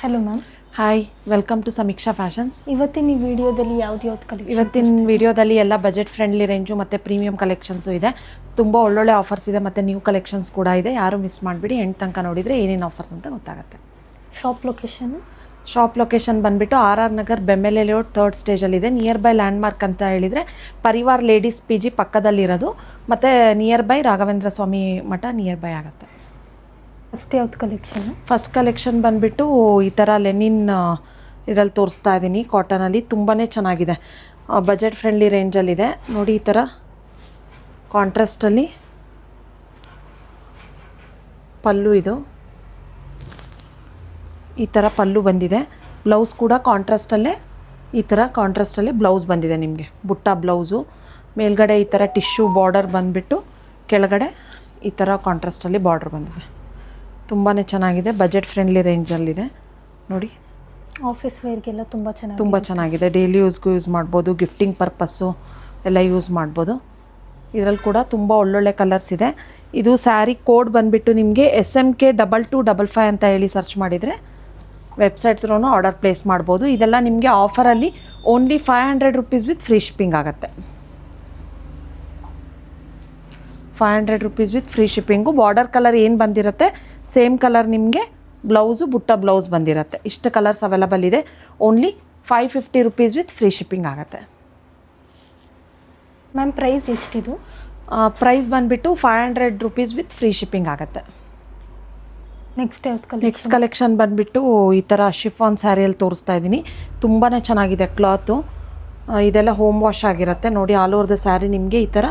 Hello ma'am. Hi, welcome to Samiksha fashions. ಇವತ್ತಿನ ಈ ವಿಡಿಯೋದಲ್ಲಿ ಯಾವ್ದು ಕಲೆಕ್ಷನ್? ಇವತ್ತಿನ ವಿಡಿಯೋದಲ್ಲಿ ಎಲ್ಲ ಬಜೆಟ್ ಫ್ರೆಂಡ್ಲಿ ರೇಂಜು ಮತ್ತು ಪ್ರೀಮಿಯಂ ಕಲೆಕ್ಷನ್ಸು ಇದೆ. ತುಂಬ ಒಳ್ಳೊಳ್ಳೆ ಆಫರ್ಸ್ ಇದೆ ಮತ್ತು ನ್ಯೂ ಕಲೆಕ್ಷನ್ಸ್ ಕೂಡ ಇದೆ. ಯಾರು ಮಿಸ್ ಮಾಡಿಬಿಡಿ, ಎಂಟು ತನಕ ನೋಡಿದರೆ ಏನೇನು ಆಫರ್ಸ್ ಅಂತ ಗೊತ್ತಾಗುತ್ತೆ. ಶಾಪ್ ಲೊಕೇಶನ್ ಬಂದುಬಿಟ್ಟು RR Nagar BEML layout 3rd ಸ್ಟೇಜಲ್ಲಿದೆ. ನಿಯರ್ ಬೈ ಲ್ಯಾಂಡ್ಮಾರ್ಕ್ ಅಂತ ಹೇಳಿದರೆ ಪರಿವಾರ್ ಲೇಡೀಸ್ PG ಪಕ್ಕದಲ್ಲಿರೋದು, ಮತ್ತು near by Raghavendra Swami Math near by ಆಗುತ್ತೆ. ಫಸ್ಟ್ ಕಲೆಕ್ಷನ್ ಬಂದುಬಿಟ್ಟು ಈ ಥರ ಲೆನಿನ್ ಇದರಲ್ಲಿ ತೋರಿಸ್ತಾ ಇದ್ದೀನಿ, ಕಾಟನಲ್ಲಿ. ತುಂಬಾ ಚೆನ್ನಾಗಿದೆ, ಬಜೆಟ್ ಫ್ರೆಂಡ್ಲಿ ರೇಂಜಲ್ಲಿದೆ. ನೋಡಿ, ಈ ಥರ ಕಾಂಟ್ರಾಸ್ಟಲ್ಲಿ ಪಲ್ಲು, ಇದು ಈ ಥರ ಪಲ್ಲು ಬಂದಿದೆ. ಬ್ಲೌಸ್ ಕೂಡ ಕಾಂಟ್ರಾಸ್ಟಲ್ಲೇ, ಈ ಥರ ಕಾಂಟ್ರಾಸ್ಟಲ್ಲಿ ಬ್ಲೌಸ್ ಬಂದಿದೆ ನಿಮಗೆ, ಬುಟ್ಟ ಬ್ಲೌಸು. ಮೇಲ್ಗಡೆ ಈ ಥರ ಟಿಶ್ಯೂ ಬಾರ್ಡರ್ ಬಂದುಬಿಟ್ಟು ಕೆಳಗಡೆ ಈ ಥರ ಕಾಂಟ್ರಾಸ್ಟಲ್ಲಿ ಬಾರ್ಡರ್ ಬಂದಿದೆ. ತುಂಬಾ ಚೆನ್ನಾಗಿದೆ, ಬಜೆಟ್ ಫ್ರೆಂಡ್ಲಿ ರೇಂಜಲ್ಲಿದೆ. ನೋಡಿ, ಆಫೀಸ್ ವೇರ್ಗೆಲ್ಲ ತುಂಬ ಚೆನ್ನಾಗಿದೆ. ಡೈಲಿ ಯೂಸ್ಗೂ ಯೂಸ್ ಮಾಡ್ಬೋದು, ಗಿಫ್ಟಿಂಗ್ ಪರ್ಪಸ್ಸು ಎಲ್ಲ ಯೂಸ್ ಮಾಡ್ಬೋದು. ಇದರಲ್ಲಿ ಕೂಡ ತುಂಬ ಒಳ್ಳೊಳ್ಳೆ ಕಲರ್ಸ್ ಇದೆ. ಇದು ಸ್ಯಾರಿ ಕೋಡ್ ಬಂದುಬಿಟ್ಟು ನಿಮಗೆ SMK 2255 ಅಂತ ಹೇಳಿ ಸರ್ಚ್ ಮಾಡಿದರೆ ವೆಬ್ಸೈಟ್ ಥ್ರೂ ಆರ್ಡರ್ ಪ್ಲೇಸ್ ಮಾಡ್ಬೋದು. ಇದೆಲ್ಲ ನಿಮಗೆ ಆಫರಲ್ಲಿ only 500 rupees with free shipping ಆಗುತ್ತೆ. 500 rupees with free shipping. Border colour ಏನು ಬಂದಿರುತ್ತೆ ಸೇಮ್ ಕಲರ್ ನಿಮಗೆ ಬ್ಲೌಸು, ಬುಟ್ಟ ಬ್ಲೌಸ್ ಬಂದಿರುತ್ತೆ. ಇಷ್ಟು ಕಲರ್ಸ್ ಅವೈಲಬಲ್ ಇದೆ. Only 550 rupees with free shipping ಆಗುತ್ತೆ. ಮ್ಯಾಮ್, ಪ್ರೈಸ್ ಎಷ್ಟಿದು? ಪ್ರೈಸ್ ಬಂದುಬಿಟ್ಟು 500 ರೂಪೀಸ್ ವಿತ್ ಫ್ರೀ ಶಿಪ್ಪಿಂಗ್ ಆಗುತ್ತೆ. ನೆಕ್ಸ್ಟ್ ಕಲೆಕ್ಷನ್ ಬಂದುಬಿಟ್ಟು ಈ ಥರ ಶಿಫಾನ್ ಸ್ಯಾರಿಯಲ್ಲಿ ತೋರಿಸ್ತಾ ಇದ್ದೀನಿ. ತುಂಬಾ ಚೆನ್ನಾಗಿದೆ ಕ್ಲಾತು. ಇದೆಲ್ಲ ಹೋಮ್ ವಾಶ್ ಆಗಿರುತ್ತೆ. ನೋಡಿ, ಆಲ್ ಓವರ್ ದ ಸ್ಯಾರಿ ನಿಮಗೆ ಈ ಥರ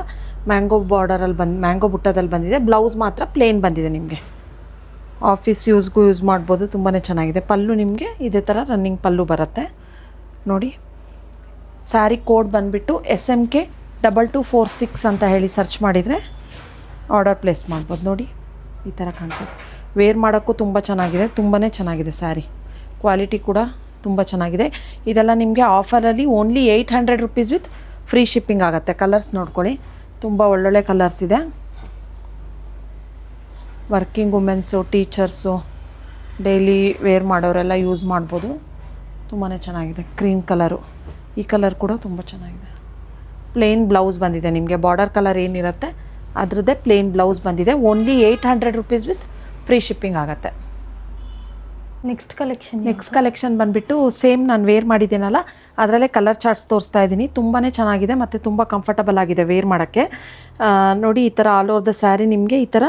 ಮ್ಯಾಂಗೋ ಬಾರ್ಡರಲ್ಲಿ ಮ್ಯಾಂಗೋ ಬುಟ್ಟದಲ್ಲಿ ಬಂದಿದೆ. ಬ್ಲೌಸ್ ಮಾತ್ರ ಪ್ಲೇನ್ ಬಂದಿದೆ ನಿಮಗೆ. ಆಫೀಸ್ ಯೂಸ್ಗೂ ಯೂಸ್ ಮಾಡ್ಬೋದು. ತುಂಬಾ ಚೆನ್ನಾಗಿದೆ. ಪಲ್ಲು ನಿಮಗೆ ಇದೇ ಥರ ರನ್ನಿಂಗ್ ಪಲ್ಲು ಬರುತ್ತೆ. ನೋಡಿ, ಸ್ಯಾರಿ ಕೋಡ್ ಬಂದುಬಿಟ್ಟು SMK 2246 ಅಂತ ಹೇಳಿ ಸರ್ಚ್ ಮಾಡಿದರೆ ಆರ್ಡರ್ ಪ್ಲೇಸ್ ಮಾಡ್ಬೋದು. ನೋಡಿ, ಈ ಥರ ಕಾಣಿಸುತ್ತೆ. ವೇರ್ ಮಾಡೋಕ್ಕೂ ತುಂಬ ಚೆನ್ನಾಗಿದೆ. ತುಂಬಾ ಚೆನ್ನಾಗಿದೆ ಸ್ಯಾರಿ. ಕ್ವಾಲಿಟಿ ಕೂಡ ತುಂಬ ಚೆನ್ನಾಗಿದೆ. ಇದೆಲ್ಲ ನಿಮಗೆ ಆಫರಲ್ಲಿ only 800 rupees with free shipping ಆಗುತ್ತೆ. ಕಲರ್ಸ್ ನೋಡ್ಕೊಳ್ಳಿ, ತುಂಬ ಒಳ್ಳೊಳ್ಳೆ ಕಲರ್ಸ್ ಇದೆ. Working womens, teachers, daily wear ಮಾಡೋರೆಲ್ಲ ಯೂಸ್ ಮಾಡ್ಬೋದು. ತುಂಬಾ ಚೆನ್ನಾಗಿದೆ. ಕ್ರೀಮ್ ಕಲರು, ಈ ಕಲರ್ ಕೂಡ ತುಂಬ ಚೆನ್ನಾಗಿದೆ. ಪ್ಲೇನ್ ಬ್ಲೌಸ್ ಬಂದಿದೆ ನಿಮಗೆ. ಬಾರ್ಡರ್ ಕಲರ್ ಏನಿರುತ್ತೆ ಅದರದ್ದೇ ಪ್ಲೇನ್ ಬ್ಲೌಸ್ ಬಂದಿದೆ. Only 800 rupees with free shipping ಆಗುತ್ತೆ. ನೆಕ್ಸ್ಟ್ ಕಲೆಕ್ಷನ್ ಬಂದುಬಿಟ್ಟು ಸೇಮ್ ನಾನು ವೇರ್ ಮಾಡಿದ್ದೀನಲ್ಲ ಅದರಲ್ಲೇ ಕಲರ್ ಚಾರ್ಟ್ಸ್ ತೋರಿಸ್ತಾ ಇದ್ದೀನಿ. ತುಂಬಾ ಚೆನ್ನಾಗಿದೆ ಮತ್ತು ತುಂಬ ಕಂಫರ್ಟಬಲ್ ಆಗಿದೆ ವೇರ್ ಮಾಡೋಕ್ಕೆ. ನೋಡಿ, ಈ ಥರ ಆಲ್ ಓವರ್ ದ ಸ್ಯಾರಿ ನಿಮಗೆ ಈ ಥರ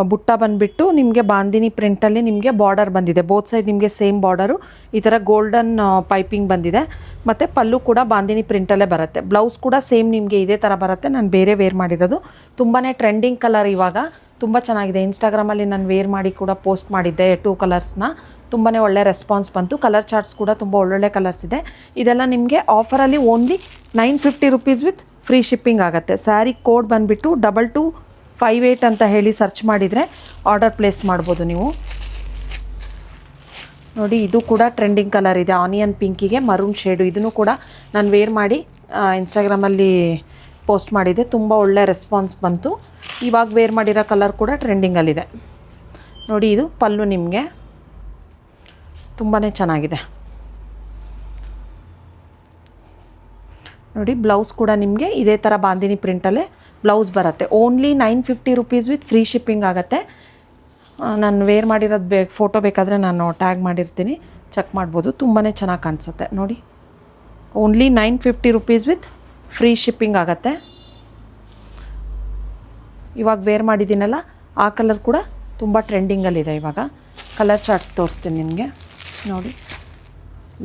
ಬುಟ್ಟ ಬಂದುಬಿಟ್ಟು ನಿಮಗೆ ಬಾಂದಿನಿ ಪ್ರಿಂಟಲ್ಲಿ ನಿಮಗೆ ಬಾರ್ಡರ್ ಬಂದಿದೆ. ಬೋತ್ ಸೈಡ್ ನಿಮಗೆ ಸೇಮ್ ಬಾರ್ಡರು, ಈ ಥರ ಗೋಲ್ಡನ್ ಪೈಪಿಂಗ್ ಬಂದಿದೆ. ಮತ್ತು ಪಲ್ಲು ಕೂಡ ಬಾಂದಿನಿ ಪ್ರಿಂಟಲ್ಲೇ ಬರುತ್ತೆ. ಬ್ಲೌಸ್ ಕೂಡ ಸೇಮ್ ನಿಮಗೆ ಇದೇ ಥರ ಬರುತ್ತೆ. ನಾನು ಬೇರೆ ವೇರ್ ಮಾಡಿರೋದು. ತುಂಬಾ ಟ್ರೆಂಡಿಂಗ್ ಕಲರ್ ಇವಾಗ, ತುಂಬ ಚೆನ್ನಾಗಿದೆ. ಇನ್ಸ್ಟಾಗ್ರಾಮಲ್ಲಿ ನಾನು ವೇರ್ ಮಾಡಿ ಕೂಡ ಪೋಸ್ಟ್ ಮಾಡಿದ್ದೆ 2 ಕಲರ್ಸ್ನ. ತುಂಬಾ ಒಳ್ಳೆ ರೆಸ್ಪಾನ್ಸ್ ಬಂತು. ಕಲರ್ ಚಾರ್ಟ್ಸ್ ಕೂಡ ತುಂಬ ಒಳ್ಳೊಳ್ಳೆ ಕಲರ್ಸ್ ಇದೆ. ಇದೆಲ್ಲ ನಿಮಗೆ ಆಫರಲ್ಲಿ only 950 rupees with free shipping ಆಗುತ್ತೆ. ಸ್ಯಾರಿ ಕೋಡ್ ಬಂದುಬಿಟ್ಟು 2258 ಅಂತ ಹೇಳಿ ಸರ್ಚ್ ಮಾಡಿದರೆ ಆರ್ಡರ್ ಪ್ಲೇಸ್ ಮಾಡ್ಬೋದು ನೀವು. ನೋಡಿ, ಇದು ಕೂಡ ಟ್ರೆಂಡಿಂಗ್ ಕಲರ್ ಇದೆ. ಆನಿಯನ್ ಪಿಂಕಿಗೆ ಮರೂನ್ ಶೇಡು. ಇದನ್ನು ಕೂಡ ನಾನು ವೇರ್ ಮಾಡಿ ಇನ್ಸ್ಟಾಗ್ರಾಮಲ್ಲಿ ಪೋಸ್ಟ್ ಮಾಡಿದ್ದೆ. ತುಂಬ ಒಳ್ಳೆ ರೆಸ್ಪಾನ್ಸ್ ಬಂತು. ಇವಾಗ ವೇರ್ ಮಾಡಿರೋ ಕಲರ್ ಕೂಡ ಟ್ರೆಂಡಿಂಗಲ್ಲಿದೆ. ನೋಡಿ, ಇದು ಪಲ್ಲು ನಿಮಗೆ ತುಂಬಾ ಚೆನ್ನಾಗಿದೆ. ನೋಡಿ, ಬ್ಲೌಸ್ ಕೂಡ ನಿಮಗೆ ಇದೇ ಥರ ಬಾಂದಿನಿ ಪ್ರಿಂಟಲ್ಲೇ ಬ್ಲೌಸ್ ಬರುತ್ತೆ. Only 950 rupees with free shipping ಆಗುತ್ತೆ. ನಾನು ವೇರ್ ಮಾಡಿರೋದು ಫೋಟೋ ಬೇಕಾದರೆ ನಾನು ಟ್ಯಾಗ್ ಮಾಡಿರ್ತೀನಿ, ಚೆಕ್ ಮಾಡ್ಬೋದು. ತುಂಬಾ ಚೆನ್ನಾಗಿ ಕಾಣಿಸುತ್ತೆ. ನೋಡಿ, only 950 rupees with free shipping ಆಗುತ್ತೆ. ಇವಾಗ ವೇರ್ ಮಾಡಿದ್ದೀನಲ್ಲ ಆ ಕಲರ್ ಕೂಡ ತುಂಬ ಟ್ರೆಂಡಿಂಗಲ್ಲಿದೆ. ಇವಾಗ ಕಲರ್ ಚಾರ್ಟ್ಸ್ ತೋರಿಸ್ತೀನಿ ನಿಮಗೆ. ನೋಡಿ,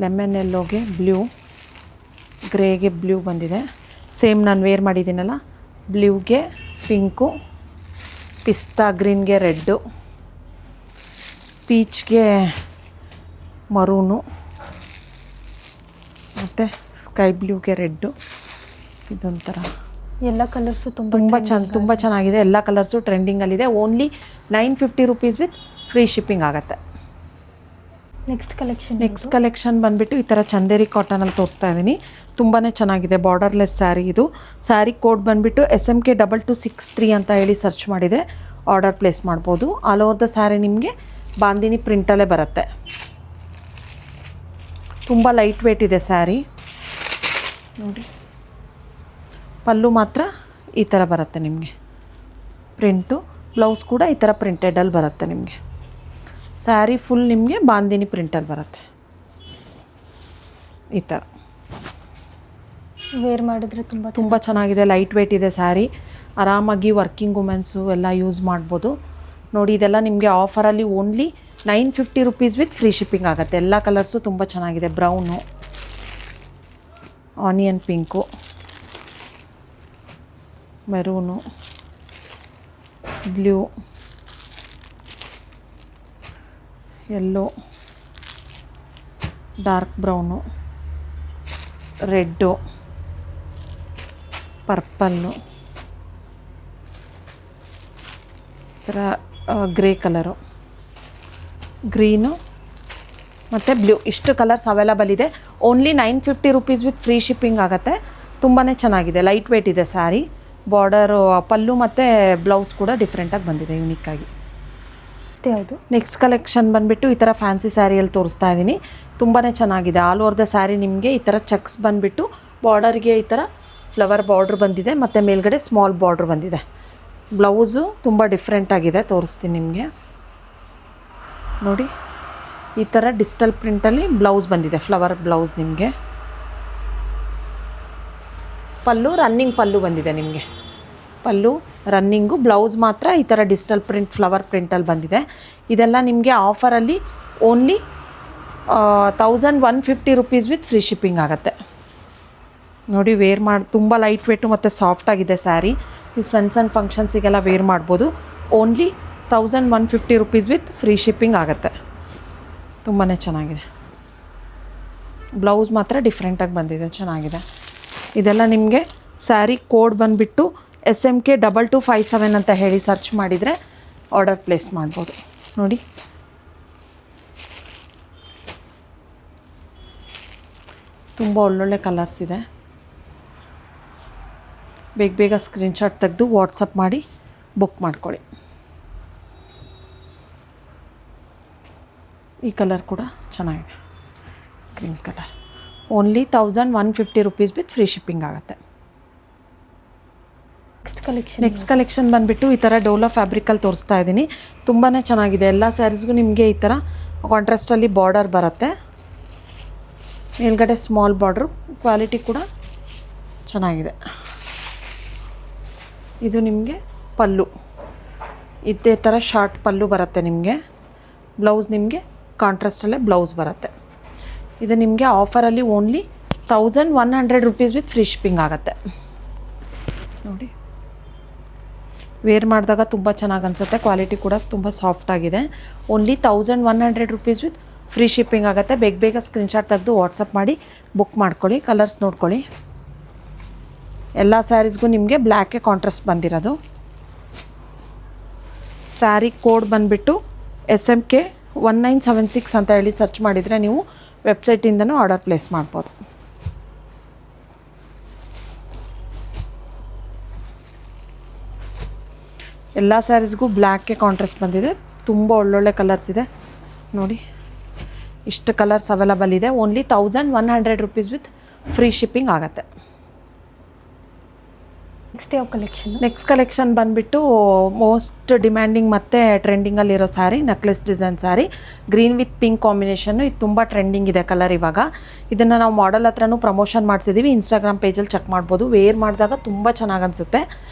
ಲೆಮನ್ ಯೆಲ್ಲೋಗೆ ಬ್ಲೂ, ಗ್ರೇಗೆ ಬ್ಲೂ ಬಂದಿದೆ. ಸೇಮ್ ನಾನು ವೇರ್ ಮಾಡಿದ್ದೀನಲ್ಲ ಬ್ಲೂಗೆ ಪಿಂಕು, ಪಿಸ್ತಾ ಗ್ರೀನ್ಗೆ ರೆಡ್ಡು, ಪೀಚ್ಗೆ ಮರೂನು, ಮತ್ತು ಸ್ಕೈ ಬ್ಲೂಗೆ ರೆಡ್ಡು. ಇದೊಂಥರ ಎಲ್ಲ ಕಲರ್ಸು ತುಂಬ ಚೆನ್ನಾಗಿದೆ. ಎಲ್ಲ ಕಲರ್ಸು ಟ್ರೆಂಡಿಂಗಲ್ಲಿದೆ. Only 950 rupees with free shipping ಆಗುತ್ತೆ. ನೆಕ್ಸ್ಟ್ ಕಲೆಕ್ಷನ್ ಬಂದುಬಿಟ್ಟು ಈ ಥರ ಚಂದೇರಿ ಕಾಟನಲ್ಲಿ ತೋರಿಸ್ತಾ ಇದ್ದೀನಿ. ತುಂಬಾ ಚೆನ್ನಾಗಿದೆ. ಬಾರ್ಡರ್ಲೆಸ್ ಸ್ಯಾರಿ ಇದು. ಸ್ಯಾರಿ ಕೋಡ್ ಬಂದುಬಿಟ್ಟು SMK 2263 ಅಂತ ಹೇಳಿ ಸರ್ಚ್ ಮಾಡಿದರೆ ಆರ್ಡರ್ ಪ್ಲೇಸ್ ಮಾಡ್ಬೋದು. ಆಲ್ ಓವರ್ ದ ಸ್ಯಾರಿ ನಿಮಗೆ ಬಾಂದಿನಿ ಪ್ರಿಂಟಲ್ಲೇ ಬರುತ್ತೆ. ತುಂಬ ಲೈಟ್ ವೇಟ್ ಇದೆ ಸ್ಯಾರಿ ನೋಡಿ. ಪಲ್ಲು ಮಾತ್ರ ಈ ಥರ ಬರುತ್ತೆ ನಿಮಗೆ ಪ್ರಿಂಟು. ಬ್ಲೌಸ್ ಕೂಡ ಈ ಥರ ಪ್ರಿಂಟೆಡಲ್ಲಿ ಬರುತ್ತೆ ನಿಮಗೆ. ಸ್ಯಾರಿ ಫುಲ್ ನಿಮಗೆ ಬಾಂದಿನಿ ಪ್ರಿಂಟಲ್ಲಿ ಬರುತ್ತೆ ಈ ಥರ. ವೇರ್ ಮಾಡಿದ್ರೆ ತುಂಬ ಚೆನ್ನಾಗಿದೆ. ಲೈಟ್ ವೇಟ್ ಇದೆ ಸ್ಯಾರಿ. ಆರಾಮಾಗಿ ವರ್ಕಿಂಗ್ ವುಮೆನ್ಸು ಎಲ್ಲ ಯೂಸ್ ಮಾಡ್ಬೋದು ನೋಡಿ. ಇದೆಲ್ಲ ನಿಮಗೆ ಆಫರಲ್ಲಿ only 950 rupees with free shipping ಆಗುತ್ತೆ. ಎಲ್ಲ ಕಲರ್ಸು ತುಂಬ ಚೆನ್ನಾಗಿದೆ. Brown, onion pink, maroon, blue, yellow, dark brown, red, purple, ಈ ಥರ ಗ್ರೇ ಕಲರು, ಗ್ರೀನು ಮತ್ತು ಬ್ಲೂ, ಇಷ್ಟು ಕಲರ್ಸ್ ಅವೈಲಬಲ್ ಇದೆ. Only 950 rupees with free shipping ಆಗುತ್ತೆ. ತುಂಬಾ ಚೆನ್ನಾಗಿದೆ. ಲೈಟ್ ವೇಟ್ ಇದೆ ಸ್ಯಾರಿ. ಬಾರ್ಡರು, ಪಲ್ಲು ಮತ್ತು ಬ್ಲೌಸ್ ಕೂಡ ಡಿಫ್ರೆಂಟಾಗಿ ಬಂದಿದೆ ಯುನಿಕ್ಕಾಗಿ. ಅಷ್ಟೇ. ಯಾವುದು ನೆಕ್ಸ್ಟ್ ಕಲೆಕ್ಷನ್ ಬಂದುಬಿಟ್ಟು ಈ ಥರ ಫ್ಯಾನ್ಸಿ ಸ್ಯಾರಿಯಲ್ಲಿ ತೋರಿಸ್ತಾ ಇದ್ದೀನಿ. ತುಂಬಾ ಚೆನ್ನಾಗಿದೆ. ಆಲ್ ಓವರ್ ದ ಸ್ಯಾರಿ ನಿಮಗೆ ಈ ಥರ ಚೆಕ್ಸ್ ಬಂದುಬಿಟ್ಟು ಬಾರ್ಡರ್ಗೆ ಈ ಥರ ಫ್ಲವರ್ ಬಾರ್ಡ್ರ್ ಬಂದಿದೆ ಮತ್ತು ಮೇಲ್ಗಡೆ ಸ್ಮಾಲ್ ಬಾರ್ಡ್ರ್ ಬಂದಿದೆ. ಬ್ಲೌಸು ತುಂಬ ಡಿಫ್ರೆಂಟಾಗಿದೆ, ತೋರಿಸ್ತೀನಿ ನಿಮಗೆ ನೋಡಿ. ಈ ಥರ ಡಿಜಿಟಲ್ ಪ್ರಿಂಟಲ್ಲಿ ಬ್ಲೌಸ್ ಬಂದಿದೆ, ಫ್ಲವರ್ ಬ್ಲೌಸ್ ನಿಮಗೆ. ಪಲ್ಲು ರನ್ನಿಂಗ್ ಪಲ್ಲು ಬಂದಿದೆ ನಿಮಗೆ. ಪಲ್ಲು ರನ್ನಿಂಗು, ಬ್ಲೌಸ್ ಮಾತ್ರ ಈ ಥರ ಡಿಜಿಟಲ್ ಪ್ರಿಂಟ್ ಫ್ಲವರ್ ಪ್ರಿಂಟಲ್ಲಿ ಬಂದಿದೆ. ಇದೆಲ್ಲ ನಿಮಗೆ ಆಫರಲ್ಲಿ only 1150 rupees with free shipping ಆಗುತ್ತೆ ನೋಡಿ. ವೇರ್ ಮಾಡಿ ತುಂಬ ಲೈಟ್ ವೇಟು ಮತ್ತು ಸಾಫ್ಟಾಗಿದೆ ಸ್ಯಾರಿ. ಈ ಸಣ್ಣ ಸಣ್ಣ ಫಂಕ್ಷನ್ಸಿಗೆಲ್ಲ ವೇರ್ ಮಾಡ್ಬೋದು. Only 1150 rupees with free shipping ಆಗುತ್ತೆ. ತುಂಬಾ ಚೆನ್ನಾಗಿದೆ. ಬ್ಲೌಸ್ ಮಾತ್ರ ಡಿಫ್ರೆಂಟಾಗಿ ಬಂದಿದೆ, ಚೆನ್ನಾಗಿದೆ. ಇದೆಲ್ಲ ನಿಮಗೆ ಸ್ಯಾರಿ ಕೋಡ್ ಬಂದುಬಿಟ್ಟು SMK 2257 ಅಂತ ಹೇಳಿ ಸರ್ಚ್ ಮಾಡಿದರೆ ಆರ್ಡರ್ ಪ್ಲೇಸ್ ಮಾಡ್ಬೋದು ನೋಡಿ. ತುಂಬ ಒಳ್ಳೊಳ್ಳೆ ಕಲರ್ಸ್ ಇದೆ. ಬೇಗ ಬೇಗ ಸ್ಕ್ರೀನ್ಶಾಟ್ ತೆಗೆದು ವಾಟ್ಸಪ್ ಮಾಡಿ ಬುಕ್ ಮಾಡ್ಕೊಳ್ಳಿ. ಈ ಕಲರ್ ಕೂಡ ಚೆನ್ನಾಗಿದೆ, green colour. Only 1150 rupees with free shipping ಆಗುತ್ತೆ. ನೆಕ್ಸ್ಟ್ ಕಲೆಕ್ಷನ್ ಬಂದುಬಿಟ್ಟು ಈ ಥರ ಡೋಲೋ ಫ್ಯಾಬ್ರಿಕಲ್ಲಿ ತೋರಿಸ್ತಾ ಇದ್ದೀನಿ. ತುಂಬಾ ಚೆನ್ನಾಗಿದೆ. ಎಲ್ಲ ಸ್ಯಾರೀಸ್ಗೂ ನಿಮಗೆ ಈ ಥರ ಕಾಂಟ್ರಾಸ್ಟಲ್ಲಿ ಬಾರ್ಡರ್ ಬರುತ್ತೆ. ಮೇಲ್ಗಡೆ ಸ್ಮಾಲ್ ಬಾರ್ಡ್ರು. ಕ್ವಾಲಿಟಿ ಕೂಡ ಚೆನ್ನಾಗಿದೆ. ಇದು ನಿಮಗೆ ಪಲ್ಲು, ಇದೇ ಥರ ಶಾರ್ಟ್ ಪಲ್ಲು ಬರುತ್ತೆ ನಿಮಗೆ. ಬ್ಲೌಸ್ ನಿಮಗೆ ಕಾಂಟ್ರಾಸ್ಟಲ್ಲೇ ಬ್ಲೌಸ್ ಬರುತ್ತೆ. ಇದು ನಿಮಗೆ ಆಫರಲ್ಲಿ only 1100 rupees with free shipping ಆಗುತ್ತೆ ನೋಡಿ. ವೇರ್ ಮಾಡಿದಾಗ ತುಂಬ ಚೆನ್ನಾಗಿ ಅನಿಸುತ್ತೆ. ಕ್ವಾಲಿಟಿ ಕೂಡ ತುಂಬ ಸಾಫ್ಟಾಗಿದೆ. Only 1100 rupees with free shipping ಆಗುತ್ತೆ. ಬೇಗ ಬೇಗ ಸ್ಕ್ರೀನ್ಶಾಟ್ ತೆಗೆದು ವಾಟ್ಸಪ್ ಮಾಡಿ ಬುಕ್ ಮಾಡ್ಕೊಳ್ಳಿ. ಕಲರ್ಸ್ ನೋಡ್ಕೊಳ್ಳಿ. ಎಲ್ಲ ಸ್ಯಾರೀಸ್ಗೂ ನಿಮಗೆ ಬ್ಲ್ಯಾಕೇ ಕಾಂಟ್ರಾಸ್ಟ್ ಬಂದಿರೋದು. ಸ್ಯಾರಿ ಕೋಡ್ ಬಂದುಬಿಟ್ಟು SMK 1976 ಅಂತ ಹೇಳಿ ಸರ್ಚ್ ಮಾಡಿದರೆ ನೀವು ವೆಬ್ಸೈಟಿಂದನೂ ಆರ್ಡರ್ ಪ್ಲೇಸ್ ಮಾಡ್ಬೋದು. ಎಲ್ಲ ಸ್ಯಾರೀಸ್ಗೂ ಬ್ಲ್ಯಾಕೇ ಕಾಂಟ್ರಾಸ್ಟ್ ಬಂದಿದೆ. ತುಂಬ ಒಳ್ಳೊಳ್ಳೆ ಕಲರ್ಸ್ ಇದೆ ನೋಡಿ. ಇಷ್ಟು ಕಲರ್ಸ್ ಅವೈಲಬಲ್ ಇದೆ. Only 1100 rupees with free shipping ಆಗುತ್ತೆ. ನೆಕ್ಸ್ಟ್ ಕಲೆಕ್ಷನ್ ಬಂದುಬಿಟ್ಟು ಮೋಸ್ಟ್ ಡಿಮ್ಯಾಂಡಿಂಗ್ ಮತ್ತು ಟ್ರೆಂಡಿಂಗಲ್ಲಿರೋ sari, necklace design sari, green with pink ಕಾಂಬಿನೇಷನ್ನು. ಇದು ತುಂಬ ಟ್ರೆಂಡಿಂಗ್ ಇದೆ ಕಲರ್ ಇವಾಗ. ಇದನ್ನು ನಾವು ಮಾಡೆಲ್ ಹತ್ರನೂ ಪ್ರಮೋಷನ್ ಮಾಡಿಸಿದ್ದೀವಿ. ಇನ್ಸ್ಟಾಗ್ರಾಮ್ ಪೇಜಲ್ಲಿ ಚೆಕ್ ಮಾಡ್ಬೋದು. ವೇರ್ ಮಾಡಿದಾಗ ತುಂಬ ಚೆನ್ನಾಗಿ ಅನಿಸುತ್ತೆ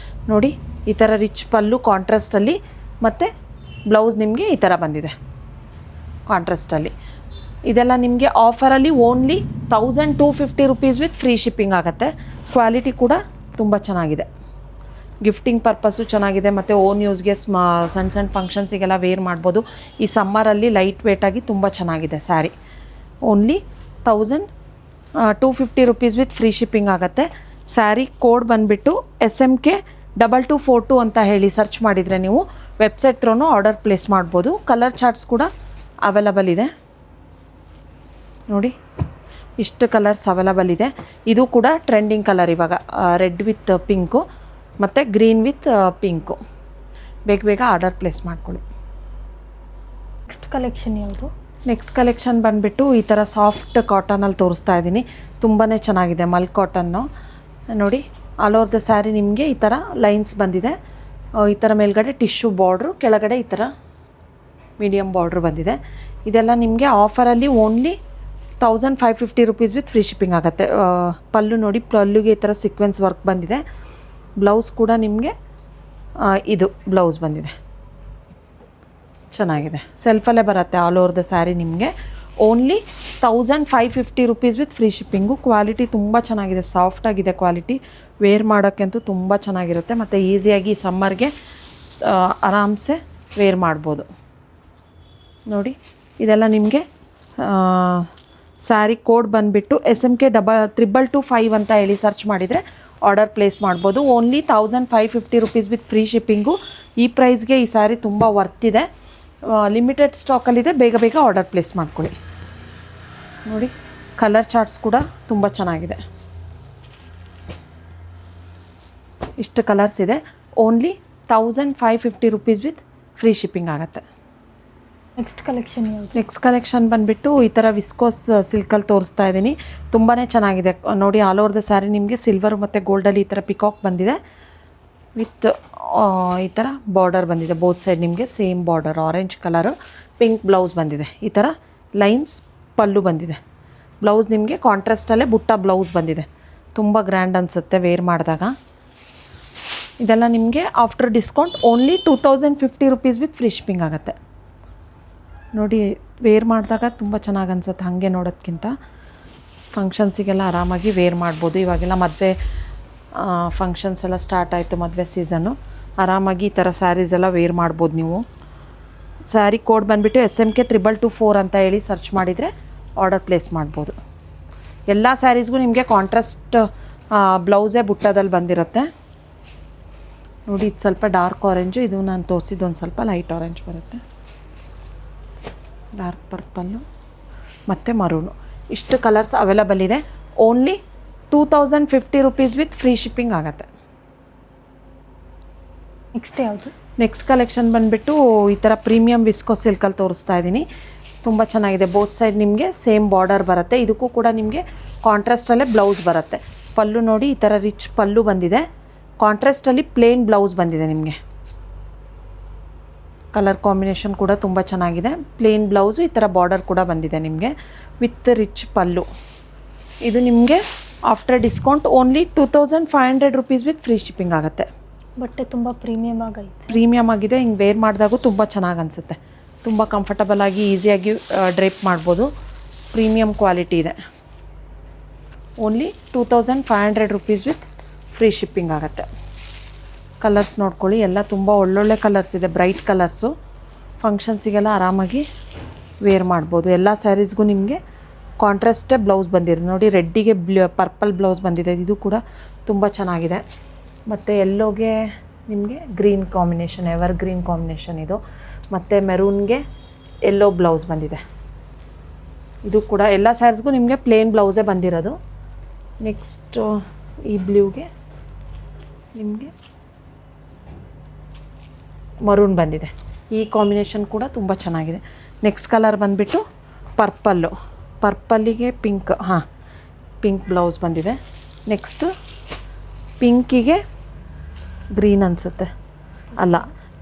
ನೋಡಿ. ಈ ಥರ ರಿಚ್ ಪಲ್ಲು ಕಾಂಟ್ರಾಸ್ಟಲ್ಲಿ ಮತ್ತು ಬ್ಲೌಸ್ ನಿಮಗೆ ಈ ಥರ ಬಂದಿದೆ ಕಾಂಟ್ರಾಸ್ಟಲ್ಲಿ. ಇದೆಲ್ಲ ನಿಮಗೆ ಆಫರಲ್ಲಿ only 1250 rupees with free shipping ಆಗುತ್ತೆ. ಕ್ವಾಲಿಟಿ ಕೂಡ ತುಂಬ ಚೆನ್ನಾಗಿದೆ. ಗಿಫ್ಟಿಂಗ್ ಪರ್ಪಸ್ಸು ಚೆನ್ನಾಗಿದೆ ಮತ್ತು ಓನ್ ಯೂಸ್ಗೆ ಸಣ್ಣ ಸಣ್ಣ ಫಂಕ್ಷನ್ಸಿಗೆಲ್ಲ ವೇರ್ ಮಾಡ್ಬೋದು. ಈ ಸಮ್ಮರಲ್ಲಿ ಲೈಟ್ ವೇಟಾಗಿ ತುಂಬ ಚೆನ್ನಾಗಿದೆ sari. Only 1250 rupees with free shipping ಆಗುತ್ತೆ. ಸ್ಯಾರಿ ಕೋಡ್ ಬಂದುಬಿಟ್ಟು SMK 2242 ಅಂತ ಹೇಳಿ ಸರ್ಚ್ ಮಾಡಿದರೆ ನೀವು ವೆಬ್ಸೈಟ್ ಥ್ರೂ ಆರ್ಡರ್ ಪ್ಲೇಸ್ ಮಾಡ್ಬೋದು. ಕಲರ್ ಚಾರ್ಟ್ಸ್ ಕೂಡ ಅವೈಲಬಲ್ ಇದೆ ನೋಡಿ. ಇಷ್ಟು ಕಲರ್ಸ್ ಅವೈಲಬಲ್ ಇದೆ. ಇದು ಕೂಡ ಟ್ರೆಂಡಿಂಗ್ ಕಲರ್ ಇವಾಗ. ರೆಡ್ ವಿತ್ ಪಿಂಕು ಮತ್ತು ಗ್ರೀನ್ ವಿತ್ ಪಿಂಕು. ಬೇಗ ಬೇಗ ಆರ್ಡರ್ ಪ್ಲೇಸ್ ಮಾಡ್ಕೊಳ್ಳಿ. ನೆಕ್ಸ್ಟ್ ಕಲೆಕ್ಷನ್ ಯಾವುದು? ನೆಕ್ಸ್ಟ್ ಕಲೆಕ್ಷನ್ ಬಂದುಬಿಟ್ಟು ಈ ಥರ ಸಾಫ್ಟ್ ಕಾಟನಲ್ಲಿ ತೋರಿಸ್ತಾ ಇದ್ದೀನಿ. ತುಂಬಾ ಚೆನ್ನಾಗಿದೆ, ಮಲ್ ಕಾಟನ್ನು. ನೋಡಿ, ಆಲ್ ಓವರ್ ದ ಸ್ಯಾರಿ ನಿಮಗೆ ಈ ಥರ ಲೈನ್ಸ್ ಬಂದಿದೆ. ಈ ಥರ ಮೇಲ್ಗಡೆ ಟಿಶ್ಯೂ ಬಾರ್ಡ್ರು, ಕೆಳಗಡೆ ಈ ಥರ ಮೀಡಿಯಮ್ ಬಾರ್ಡ್ರ್ ಬಂದಿದೆ. ಇದೆಲ್ಲ ನಿಮಗೆ ಆಫರಲ್ಲಿ only 1550 rupees with free shipping ಆಗುತ್ತೆ. ಪಲ್ಲು ನೋಡಿ, ಪಲ್ಲುಗೆ ಈ ಥರ ಸೀಕ್ವೆನ್ಸ್ ವರ್ಕ್ ಬಂದಿದೆ. ಬ್ಲೌಸ್ ಕೂಡ ನಿಮಗೆ ಇದು ಬ್ಲೌಸ್ ಬಂದಿದೆ, ಚೆನ್ನಾಗಿದೆ. ಸೆಲ್ಫಲ್ಲೇ ಬರುತ್ತೆ ಆಲ್ ಓವರ್ ದ ಸ್ಯಾರಿ ನಿಮಗೆ. Only 1550 rupees with free shipping. Quality ತುಂಬ ಚೆನ್ನಾಗಿದೆ, ಸಾಫ್ಟಾಗಿದೆ ಕ್ವಾಲಿಟಿ. ವೇರ್ ಮಾಡೋಕ್ಕಂತೂ ತುಂಬ ಚೆನ್ನಾಗಿರುತ್ತೆ ಮತ್ತು ಈಸಿಯಾಗಿ ಸಮ್ಮರ್ಗೆ ಆರಾಮ್ಸೆ ವೇರ್ ಮಾಡ್ಬೋದು. ನೋಡಿ, ಇದೆಲ್ಲ ನಿಮಗೆ ಸ್ಯಾರಿ ಕೋಡ್ ಬಂದುಬಿಟ್ಟು SMK 2225 ಅಂತ ಹೇಳಿ ಸರ್ಚ್ ಮಾಡಿದರೆ ಆರ್ಡರ್ ಪ್ಲೇಸ್ ಮಾಡ್ಬೋದು. Only 1550 rupees with free shipping. ಈ ಪ್ರೈಸ್ಗೆ ಈ ಸ್ಯಾರಿ ತುಂಬ ವರ್ತಿದೆ. ಲಿಮಿಟೆಡ್ ಸ್ಟಾಕಲ್ಲಿದೆ, ಬೇಗ ಬೇಗ ಆರ್ಡರ್ ಪ್ಲೇಸ್ ಮಾಡ್ಕೊಳ್ಳಿ. ನೋಡಿ, ಕಲರ್ ಚಾರ್ಟ್ಸ್ ಕೂಡ ತುಂಬ ಚೆನ್ನಾಗಿದೆ. ಇಷ್ಟು ಕಲರ್ಸ್ ಇದೆ. Only 1550 rupees with free shipping ಆಗುತ್ತೆ. ನೆಕ್ಸ್ಟ್ ಕಲೆಕ್ಷನ್ ಯಾವುದು? ನೆಕ್ಸ್ಟ್ ಕಲೆಕ್ಷನ್ ಬಂದುಬಿಟ್ಟು ಈ ಥರ ವಿಸ್ಕೋಸ್ ಸಿಲ್ಕಲ್ಲಿ ತೋರಿಸ್ತಾ ಇದ್ದೀನಿ. ತುಂಬಾ ಚೆನ್ನಾಗಿದೆ. ನೋಡಿ, ಆಲ್ ಓವರ್ ದ ಸ್ಯಾರಿ ನಿಮಗೆ ಸಿಲ್ವರ್ ಮತ್ತು ಗೋಲ್ಡಲ್ಲಿ ಈ ಥರ ಪಿಕಾಕ್ ಬಂದಿದೆ. ವಿತ್ ಈ ಥರ ಬಾರ್ಡರ್ ಬಂದಿದೆ. ಬೋತ್ ಸೈಡ್ ನಿಮಗೆ same border, orange colour. Pink blouse ಬಂದಿದೆ. ಈ ಥರ ಲೈನ್ಸ್ ಪಲ್ಲು ಬಂದಿದೆ. ಬ್ಲೌಸ್ ನಿಮಗೆ ಕಾಂಟ್ರಾಸ್ಟಲ್ಲೇ ಬುಟ್ಟ ಬ್ಲೌಸ್ ಬಂದಿದೆ. ತುಂಬ ಗ್ರ್ಯಾಂಡ್ ಅನಿಸುತ್ತೆ ವೇರ್ ಮಾಡಿದಾಗ. ಇದೆಲ್ಲ ನಿಮಗೆ after discount only 2050 rupees with free shipping ಆಗುತ್ತೆ. ನೋಡಿ, ವೇರ್ ಮಾಡಿದಾಗ ತುಂಬ ಚೆನ್ನಾಗಿ ಅನ್ಸುತ್ತೆ. ಹಾಗೆ ನೋಡೋದಕ್ಕಿಂತ ಫಂಕ್ಷನ್ಸಿಗೆಲ್ಲ ಆರಾಮಾಗಿ ವೇರ್ ಮಾಡ್ಬೋದು. ಇವಾಗೆಲ್ಲ ಮದುವೆ ಫಂಕ್ಷನ್ಸ್ ಎಲ್ಲ ಸ್ಟಾರ್ಟ್ ಆಯಿತು, ಮದುವೆ ಸೀಸನ್ನು. ಆರಾಮಾಗಿ ಈ ಥರ ಸ್ಯಾರೀಸ್ ಎಲ್ಲ ವೇರ್ ಮಾಡ್ಬೋದು ನೀವು. ಸ್ಯಾರಿ ಕೋಡ್ ಬಂದುಬಿಟ್ಟು SMK 2224 ಅಂತ ಹೇಳಿ ಸರ್ಚ್ ಮಾಡಿದರೆ ಆರ್ಡರ್ ಪ್ಲೇಸ್ ಮಾಡ್ಬೋದು. ಎಲ್ಲ ಸ್ಯಾರೀಸ್ಗೂ ನಿಮಗೆ ಕಾಂಟ್ರಾಸ್ಟ್ ಬ್ಲೌಸೇ ಬುಟ್ಟದಲ್ಲಿ ಬಂದಿರುತ್ತೆ. ನೋಡಿ, ಇದು ಸ್ವಲ್ಪ ಡಾರ್ಕ್ ಆರೆಂಜು, ಇದು ನಾನು ತೋರಿಸಿದ್ದು ಒಂದು ಸ್ವಲ್ಪ ಲೈಟ್ ಆರೆಂಜ್ ಬರುತ್ತೆ. ಡಾರ್ಕ್ ಪರ್ಪಲ್ಲು ಮತ್ತು ಮರೂನು, ಇಷ್ಟು ಕಲರ್ಸ್ ಅವೈಲಬಲ್ ಇದೆ. Only 2050 rupees with free shipping ಆಗುತ್ತೆ. ನೆಕ್ಸ್ಟ್ ಯಾವುದು? ನೆಕ್ಸ್ಟ್ ಕಲೆಕ್ಷನ್ ಬಂದುಬಿಟ್ಟು ಈ ಥರ ಪ್ರೀಮಿಯಮ್ ವಿಸ್ಕೋ ಸಿಲ್ಕಲ್ಲಿ ತೋರಿಸ್ತಾ ಇದ್ದೀನಿ. ತುಂಬ ಚೆನ್ನಾಗಿದೆ. ಬೋತ್ ಸೈಡ್ ನಿಮಗೆ ಸೇಮ್ ಬಾರ್ಡರ್ ಬರುತ್ತೆ. ಇದಕ್ಕೂ ಕೂಡ ನಿಮಗೆ ಕಾಂಟ್ರಾಸ್ಟಲ್ಲೇ ಬ್ಲೌಸ್ ಬರುತ್ತೆ. ಪಲ್ಲು ನೋಡಿ, ಈ ಥರ ರಿಚ್ ಪಲ್ಲು ಬಂದಿದೆ. ಕಾಂಟ್ರಾಸ್ಟಲ್ಲಿ ಪ್ಲೇನ್ ಬ್ಲೌಸ್ ಬಂದಿದೆ ನಿಮಗೆ. ಕಲರ್ ಕಾಂಬಿನೇಷನ್ ಕೂಡ ತುಂಬ ಚೆನ್ನಾಗಿದೆ. ಪ್ಲೇನ್ ಬ್ಲೌಸು, ಈ ಥರ ಬಾರ್ಡರ್ ಕೂಡ ಬಂದಿದೆ ನಿಮಗೆ ವಿತ್ ರಿಚ್ ಪಲ್ಲು. ಇದು ನಿಮಗೆ after discount only 2500 rupees with free shipping ಆಗುತ್ತೆ. ಬಟ್ಟೆ ತುಂಬ ಪ್ರೀಮಿಯಮ್ ಆಗೈತೆ. ಪ್ರೀಮಿಯಮ್ ಆಗಿದೆ. ಹಿಂಗೆ ವೇರ್ ಮಾಡಿದಾಗೂ ತುಂಬ ಚೆನ್ನಾಗಿ ಅನಿಸುತ್ತೆ. ತುಂಬ ಕಂಫರ್ಟಬಲ್ ಆಗಿ ಈಸಿಯಾಗಿ ಡ್ರೇಪ್ ಮಾಡ್ಬೋದು. ಪ್ರೀಮಿಯಮ್ ಕ್ವಾಲಿಟಿ ಇದೆ. Only 2500 rupees with free shipping ಆಗುತ್ತೆ. ಕಲರ್ಸ್ ನೋಡ್ಕೊಳ್ಳಿ, ಎಲ್ಲ ತುಂಬ ಒಳ್ಳೊಳ್ಳೆ ಕಲರ್ಸ್ ಇದೆ, ಬ್ರೈಟ್ ಕಲರ್ಸು. ಫಂಕ್ಷನ್ಸಿಗೆಲ್ಲ ಆರಾಮಾಗಿ ವೇರ್ ಮಾಡ್ಬೋದು. ಎಲ್ಲ ಸ್ಯಾರೀಸ್ಗೂ ನಿಮಗೆ ಕಾಂಟ್ರಾಸ್ಟೇ ಬ್ಲೌಸ್ ಬಂದಿದೆ. ನೋಡಿ, ರೆಡ್ಡಿಗೆ ಪರ್ಪಲ್ ಬ್ಲೌಸ್ ಬಂದಿದೆ. ಇದು ಕೂಡ ತುಂಬ ಚೆನ್ನಾಗಿದೆ. ಮತ್ತು ಎಲ್ಲೋಗೆ ನಿಮಗೆ green combination, ever green combination ಇದು. ಮತ್ತು ಮೆರೂನ್ಗೆ ಎಲ್ಲೋ ಬ್ಲೌಸ್ ಬಂದಿದೆ. ಇದು ಕೂಡ ಎಲ್ಲ ಸ್ಯಾರೀಸ್ಗೂ ನಿಮಗೆ ಪ್ಲೇನ್ ಬ್ಲೌಸೇ ಬಂದಿರೋದು. ನೆಕ್ಸ್ಟು ಈ ಬ್ಲೂಗೆ ನಿಮಗೆ ಮರೂನ್ ಬಂದಿದೆ. ಈ ಕಾಂಬಿನೇಷನ್ ಕೂಡ ತುಂಬ ಚೆನ್ನಾಗಿದೆ. ನೆಕ್ಸ್ಟ್ ಕಲರ್ ಬಂದುಬಿಟ್ಟು ಪರ್ಪಲ್ಲು. ಪರ್ಪಲ್ಲಿಗೆ ಪಿಂಕ್, ಪಿಂಕ್ ಬ್ಲೌಸ್ ಬಂದಿದೆ. ನೆಕ್ಸ್ಟು ಪಿಂಕಿಗೆ ಗ್ರೀನ್ ಅನಿಸುತ್ತೆ, ಅಲ್ಲ,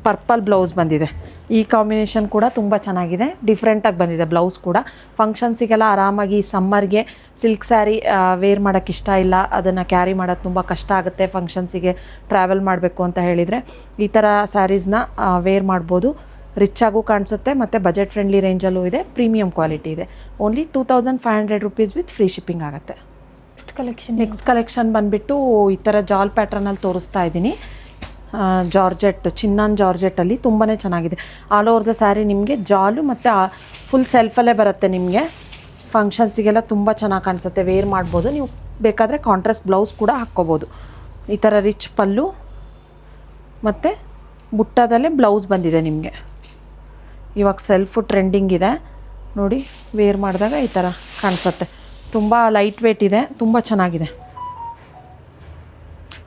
ಪರ್ಪಲ್ ಬ್ಲೌಸ್ ಬಂದಿದೆ. ಈ ಕಾಂಬಿನೇಷನ್ ಕೂಡ ತುಂಬ ಚೆನ್ನಾಗಿದೆ. ಡಿಫ್ರೆಂಟಾಗಿ ಬಂದಿದೆ ಬ್ಲೌಸ್ ಕೂಡ. ಫಂಕ್ಷನ್ಸಿಗೆಲ್ಲ ಆರಾಮಾಗಿ ಸಮ್ಮರ್ಗೆ ಸಿಲ್ಕ್ ಸ್ಯಾರಿ ವೇರ್ ಮಾಡೋಕ್ಕೆ ಇಷ್ಟ ಇಲ್ಲ, ಅದನ್ನು ಕ್ಯಾರಿ ಮಾಡೋದು ತುಂಬ ಕಷ್ಟ ಆಗುತ್ತೆ, ಫಂಕ್ಷನ್ಸಿಗೆ ಟ್ರಾವೆಲ್ ಮಾಡಬೇಕು ಅಂತ ಹೇಳಿದರೆ ಈ ಥರ ಸ್ಯಾರೀಸ್ನ ವೇರ್ ಮಾಡ್ಬೋದು. ರಿಚ್ಚಾಗೂ ಕಾಣಿಸುತ್ತೆ ಮತ್ತು ಬಜೆಟ್ ಫ್ರೆಂಡ್ಲಿ ರೇಂಜಲ್ಲೂ ಇದೆ. ಪ್ರೀಮಿಯಂ ಕ್ವಾಲಿಟಿ ಇದೆ. Only 2500 rupees with free shipping ಆಗುತ್ತೆ. ನೆಕ್ಸ್ಟ್ ಕಲೆಕ್ಷನ್ ಬಂದುಬಿಟ್ಟು ಈ ಥರ ಜಾಲ್ ಪ್ಯಾಟ್ರನಲ್ಲಿ ತೋರಿಸ್ತಾ ಇದ್ದೀನಿ. ಜಾರ್ಜೆಟ್, ಚಿನ್ನಾನ್ ಜಾರ್ಜೆಟ್ಟಲ್ಲಿ ತುಂಬಾ ಚೆನ್ನಾಗಿದೆ. ಆಲ್ ಓವರ್ ದ ಸ್ಯಾರಿ ನಿಮಗೆ ಜಾಲು ಮತ್ತು ಫುಲ್ ಸೆಲ್ಫಲ್ಲೇ ಬರುತ್ತೆ. ನಿಮಗೆ ಫಂಕ್ಷನ್ಸಿಗೆಲ್ಲ ತುಂಬ ಚೆನ್ನಾಗಿ ಕಾಣಿಸುತ್ತೆ, ವೇರ್ ಮಾಡ್ಬೋದು. ನೀವು ಬೇಕಾದರೆ ಕಾಂಟ್ರಾಸ್ಟ್ ಬ್ಲೌಸ್ ಕೂಡ ಹಾಕ್ಕೋಬೋದು. ಈ ಥರ ರಿಚ್ ಪಲ್ಲು ಮತ್ತು ಬುಟ್ಟದಲ್ಲೇ ಬ್ಲೌಸ್ ಬಂದಿದೆ ನಿಮಗೆ. ಇವಾಗ ಸೆಲ್ಫು ಟ್ರೆಂಡಿಂಗ್ ಇದೆ ನೋಡಿ, ವೇರ್ ಮಾಡಿದಾಗ ಈ ಥರ ಕಾಣಿಸುತ್ತೆ. ತುಂಬ ಲೈಟ್ ವೇಟ್ ಇದೆ, ತುಂಬ ಚೆನ್ನಾಗಿದೆ.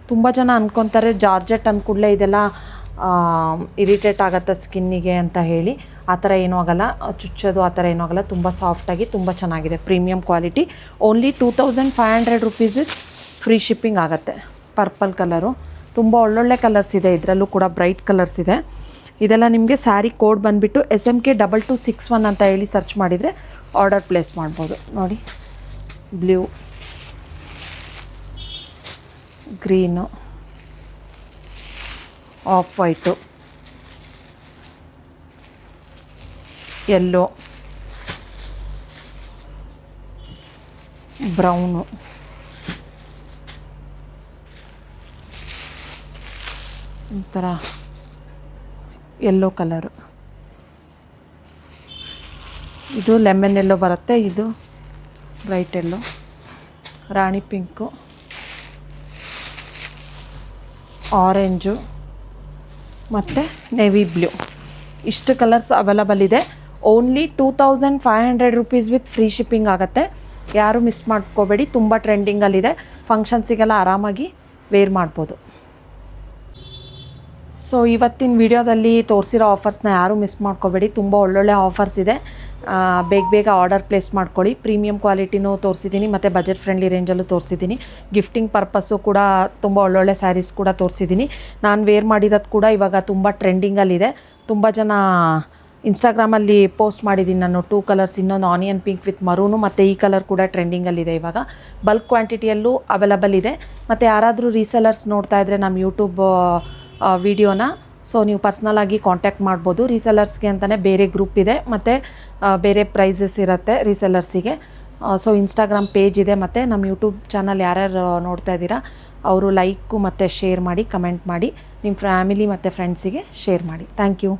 ತುಂಬ ಜನ ಅಂದ್ಕೊತಾರೆ ಜಾರ್ಜೆಟ್ ಅಂದ್ಕೂಡಲೇ ಇದೆಲ್ಲ ಇರಿಟೇಟ್ ಆಗುತ್ತೆ ಸ್ಕಿನ್ನಿಗೆ ಅಂತ ಹೇಳಿ. ಆ ಥರ ಏನೂ ಆಗಲ್ಲ, ಚುಚ್ಚೋದು ಆ ಥರ ಏನೂ ಆಗಲ್ಲ. ತುಂಬ ಸಾಫ್ಟಾಗಿ ತುಂಬ ಚೆನ್ನಾಗಿದೆ, premium quality. Only 2500 rupees with free shipping ಆಗುತ್ತೆ. ಪರ್ಪಲ್ ಕಲರು ತುಂಬ ಒಳ್ಳೊಳ್ಳೆ ಕಲರ್ಸ್ ಇದೆ, ಇದರಲ್ಲೂ ಕೂಡ ಬ್ರೈಟ್ ಕಲರ್ಸ್ ಇದೆ. ಇದೆಲ್ಲ ನಿಮಗೆ ಸ್ಯಾರಿ ಕೋಡ್ ಬಂದುಬಿಟ್ಟು SMK2261 ಅಂತ ಹೇಳಿ ಸರ್ಚ್ ಮಾಡಿದರೆ ಆರ್ಡರ್ ಪ್ಲೇಸ್ ಮಾಡ್ಬೋದು. ನೋಡಿ, blue, green, of white, yellow, brown, ಒಂಥರ ಯೆಲ್ಲೋ ಕಲರು, ಇದು ಲೆಮನ್ ಯೆಲ್ಲೋ ಬರುತ್ತೆ, ಇದು ಬ್ರೈಟ್ ಯೆಲ್ಲೋ, ರಾಣಿ ಪಿಂಕು, ಆರೆಂಜು ಮತ್ತು ನೇವಿ ಬ್ಲೂ. ಇಷ್ಟು ಕಲರ್ಸ್ ಅವೈಲಬಲ್ ಇದೆ. Only 2500 rupees with free shipping ಆಗುತ್ತೆ. ಯಾರೂ ಮಿಸ್ ಮಾಡ್ಕೋಬೇಡಿ, ತುಂಬ ಟ್ರೆಂಡಿಂಗಲ್ಲಿದೆ. ಫಂಕ್ಷನ್ಸಿಗೆಲ್ಲ ಆರಾಮಾಗಿ ವೇರ್ ಮಾಡ್ಬೋದು. ಸೊ ಇವತ್ತಿನ ವಿಡಿಯೋದಲ್ಲಿ ತೋರಿಸಿರೋ ಆಫರ್ಸ್ನ ಯಾರೂ ಮಿಸ್ ಮಾಡ್ಕೋಬೇಡಿ, ತುಂಬ ಒಳ್ಳೊಳ್ಳೆ ಆಫರ್ಸ್ ಇದೆ. ಬೇಗ ಆರ್ಡರ್ ಪ್ಲೇಸ್ ಮಾಡ್ಕೊಳ್ಳಿ. ಪ್ರೀಮಿಯಂ ಕ್ವಾಲಿಟಿನೂ ತೋರಿಸಿದ್ದೀನಿ ಮತ್ತು ಬಜೆಟ್ ಫ್ರೆಂಡ್ಲಿ ರೇಂಜಲ್ಲೂ ತೋರಿಸಿದ್ದೀನಿ. ಗಿಫ್ಟಿಂಗ್ ಪರ್ಪಸ್ಸು ಕೂಡ ತುಂಬ ಒಳ್ಳೊಳ್ಳೆ ಸ್ಯಾರೀಸ್ ಕೂಡ ತೋರಿಸಿದ್ದೀನಿ. ನಾನು ವೇರ್ ಮಾಡಿರೋದು ಕೂಡ ಇವಾಗ ತುಂಬ ಟ್ರೆಂಡಿಂಗಲ್ಲಿದೆ. ತುಂಬ ಜನ ಇನ್ಸ್ಟಾಗ್ರಾಮಲ್ಲಿ ಪೋಸ್ಟ್ ಮಾಡಿದ್ದೀನಿ ನಾನು 2 ಕಲರ್ಸ್, ಇನ್ನೊಂದು ಆನಿಯನ್ ಪಿಂಕ್ ವಿತ್ ಮರೂನು ಮತ್ತು ಈ ಕಲರ್ ಕೂಡ ಟ್ರೆಂಡಿಂಗಲ್ಲಿದೆ. ಇವಾಗ ಬಲ್ಕ್ ಕ್ವಾಂಟಿಟಿಯಲ್ಲೂ ಅವೈಲಬಲ್ ಇದೆ. ಮತ್ತು ಯಾರಾದರೂ ರೀಸೆಲರ್ಸ್ ನೋಡ್ತಾ ಇದ್ದರೆ ನಮ್ಮ ಯೂಟ್ಯೂಬ್ ವಿಡಿಯೋನ, ಸೊ ನೀವು ಪರ್ಸ್ನಲಾಗಿ ಕಾಂಟ್ಯಾಕ್ಟ್ ಮಾಡ್ಬೋದು. ರೀಸೆಲರ್ಸ್ಗೆ ಅಂತಲೇ ಬೇರೆ ಗ್ರೂಪ್ ಇದೆ ಮತ್ತು ಬೇರೆ ಪ್ರೈಸಸ್ ಇರುತ್ತೆ ರೀಸೆಲರ್ಸಿಗೆ. ಸೊ ಇನ್ಸ್ಟಾಗ್ರಾಮ್ ಪೇಜ್ ಇದೆ ಮತ್ತು ನಮ್ಮ ಯೂಟ್ಯೂಬ್ ಚಾನಲ್ ಯಾರ್ಯಾರು ನೋಡ್ತಾ ಇದ್ದೀರಾ ಅವರು ಲೈಕು ಮತ್ತು ಶೇರ್ ಮಾಡಿ, ಕಮೆಂಟ್ ಮಾಡಿ, ನಿಮ್ಮ ಫ್ಯಾಮಿಲಿ ಮತ್ತು ಫ್ರೆಂಡ್ಸಿಗೆ ಶೇರ್ ಮಾಡಿ. Thank you.